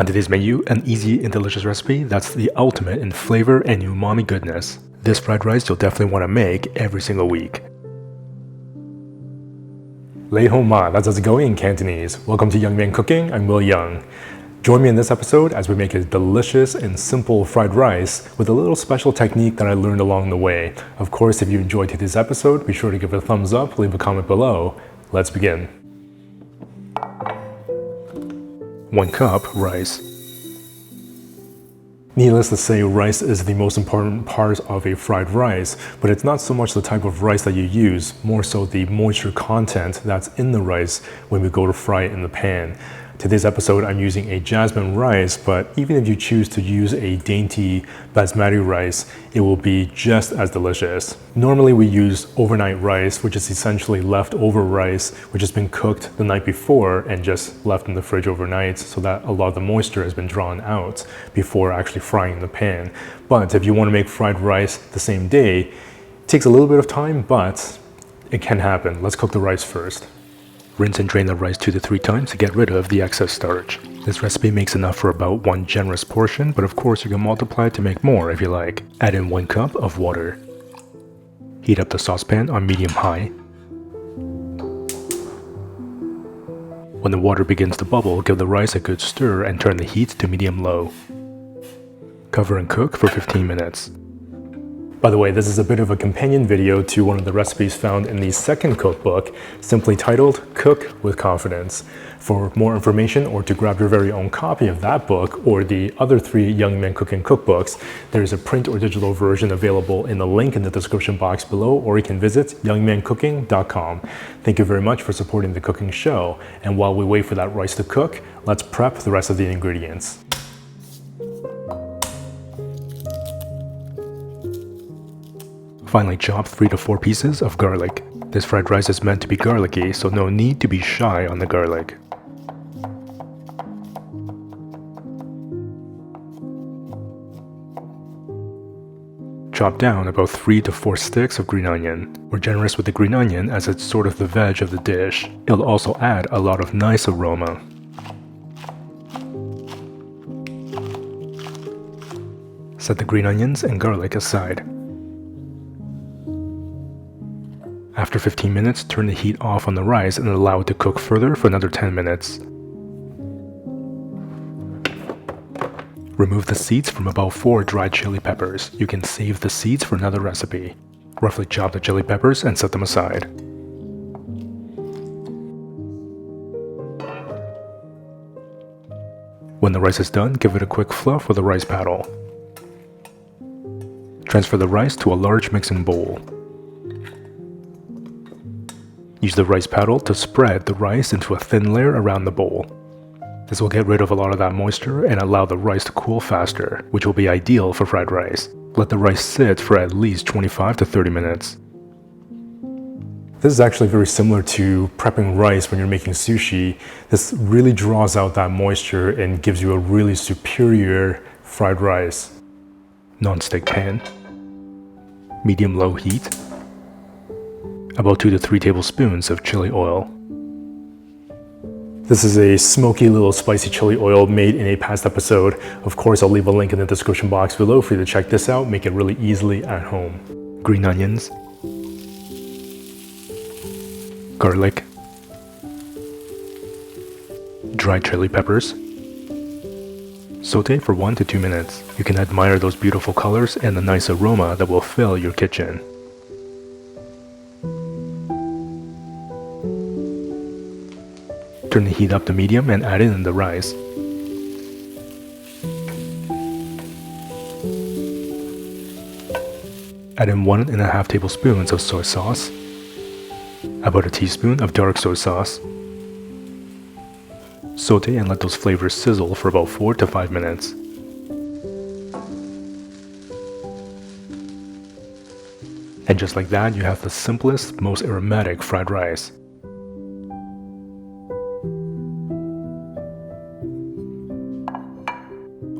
On today's menu, an easy and delicious recipe that's the ultimate in flavor and umami goodness. This fried rice you'll definitely want to make every single week. Lei Hong Ma, that's us going in Cantonese. Welcome to Young Man Cooking, I'm Yeung. Join me in this episode as we make a delicious and simple fried rice with a little special technique that I learned along the way. Of course, if you enjoyed today's episode, be sure to give it a thumbs up, leave a comment below. Let's begin. 1 cup rice. Needless to say, rice is the most important part of a fried rice, but it's not so much the type of rice that you use, more so the moisture content that's in the rice when we go to fry it in the pan. Today's episode, I'm using a Jasmine rice, but even if you choose to use a dainty basmati rice, it will be just as delicious. Normally we use overnight rice, which is essentially leftover rice, which has been cooked the night before and just left in the fridge overnight so that a lot of the moisture has been drawn out before actually frying in the pan. But if you want to make fried rice the same day, it takes a little bit of time, but it can happen. Let's cook the rice first. Rinse and drain the rice 2 to 3 times to get rid of the excess starch. This recipe makes enough for about 1 generous portion, but of course you can multiply it to make more if you like. Add in 1 cup of water. Heat up the saucepan on medium-high. When the water begins to bubble, give the rice a good stir and turn the heat to medium-low. Cover and cook for 15 minutes. By the way, this is a bit of a companion video to one of the recipes found in the second cookbook, simply titled Cook with Confidence. For more information or to grab your very own copy of that book or the other 3 Young Men Cooking cookbooks, there is a print or digital version available in the link in the description box below, or you can visit youngmancooking.com. Thank you very much for supporting the cooking show, and while we wait for that rice to cook, let's prep the rest of the ingredients. Finally, chop 3 to 4 pieces of garlic. This fried rice is meant to be garlicky, so no need to be shy on the garlic. Chop down about 3 to 4 sticks of green onion. We're generous with the green onion as it's sort of the veg of the dish. It'll also add a lot of nice aroma. Set the green onions and garlic aside. After 15 minutes, turn the heat off on the rice and allow it to cook further for another 10 minutes. Remove the seeds from about 4 dried chili peppers. You can save the seeds for another recipe. Roughly chop the chili peppers and set them aside. When the rice is done, give it a quick fluff with a rice paddle. Transfer the rice to a large mixing bowl. Use the rice paddle to spread the rice into a thin layer around the bowl. This will get rid of a lot of that moisture and allow the rice to cool faster, which will be ideal for fried rice. Let the rice sit for at least 25 to 30 minutes. This is actually very similar to prepping rice when you're making sushi. This really draws out that moisture and gives you a really superior fried rice. Non-stick pan. Medium-low heat. About 2 to 3 tablespoons of chili oil. This is a smoky little spicy chili oil made in a past episode. Of course, I'll leave a link in the description box below for you to check this out, make it really easily at home. Green onions. Garlic. Dried chili peppers. Saute for 1 to 2 minutes. You can admire those beautiful colors and the nice aroma that will fill your kitchen. Turn the heat up to medium and add in the rice. Add in 1.5 tablespoons of soy sauce, about a teaspoon of dark soy sauce. Saute and let those flavors sizzle for about 4 to 5 minutes. And just like that, you have the simplest, most aromatic fried rice.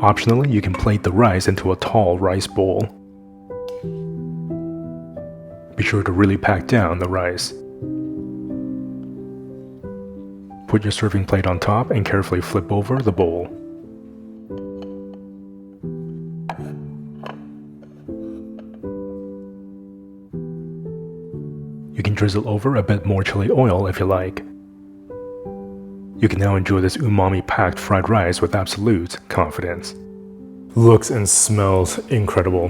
Optionally, you can plate the rice into a tall rice bowl. Be sure to really pack down the rice. Put your serving plate on top and carefully flip over the bowl. drizzle over a bit more chili oil if you like. You can now enjoy this umami-packed fried rice with absolute confidence. Looks and smells incredible.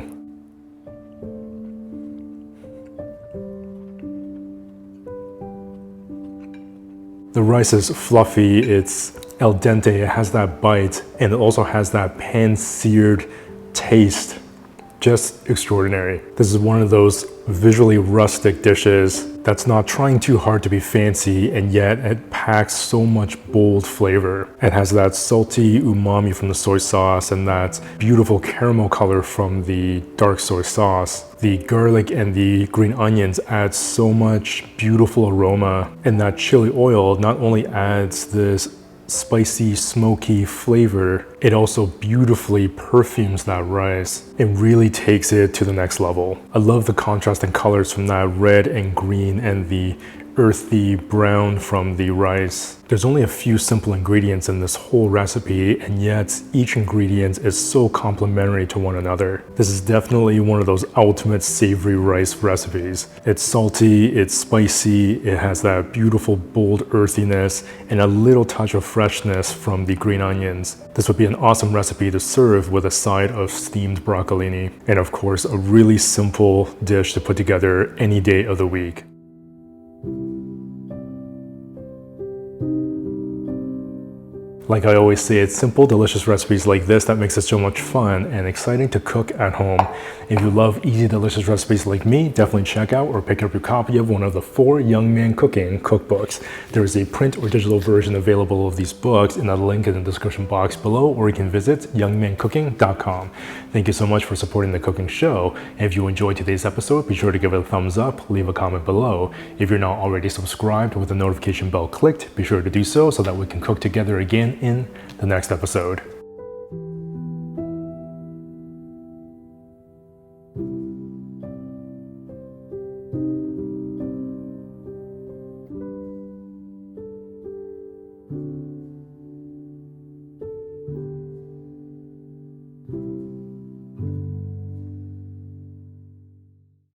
The rice is fluffy, it's al dente, it has that bite, and it also has that pan-seared taste. Just extraordinary. This is one of those visually rustic dishes that's not trying too hard to be fancy, and yet it packs so much bold flavor. It has that salty umami from the soy sauce and that beautiful caramel color from the dark soy sauce. The garlic and the green onions add so much beautiful aroma, and that chili oil not only adds this spicy, smoky flavor, it also beautifully perfumes that rice and really takes it to the next level. I love the contrast in colors from that red and green and the earthy brown from the rice. There's only a few simple ingredients in this whole recipe, and yet each ingredient is so complementary to one another. This is definitely one of those ultimate savory rice recipes. It's salty, it's spicy, it has that beautiful bold earthiness, and a little touch of freshness from the green onions. This would be an awesome recipe to serve with a side of steamed broccolini, and of course a really simple dish to put together any day of the week. Like I always say, it's simple, delicious recipes like this that makes it so much fun and exciting to cook at home. If you love easy, delicious recipes like me, definitely check out or pick up your copy of one of the 4 Young Man Cooking cookbooks. There is a print or digital version available of these books in a link in the description box below, or you can visit youngmancooking.com. Thank you so much for supporting the cooking show. And if you enjoyed today's episode, be sure to give it a thumbs up, leave a comment below. If you're not already subscribed with the notification bell clicked, be sure to do so that we can cook together again in the next episode.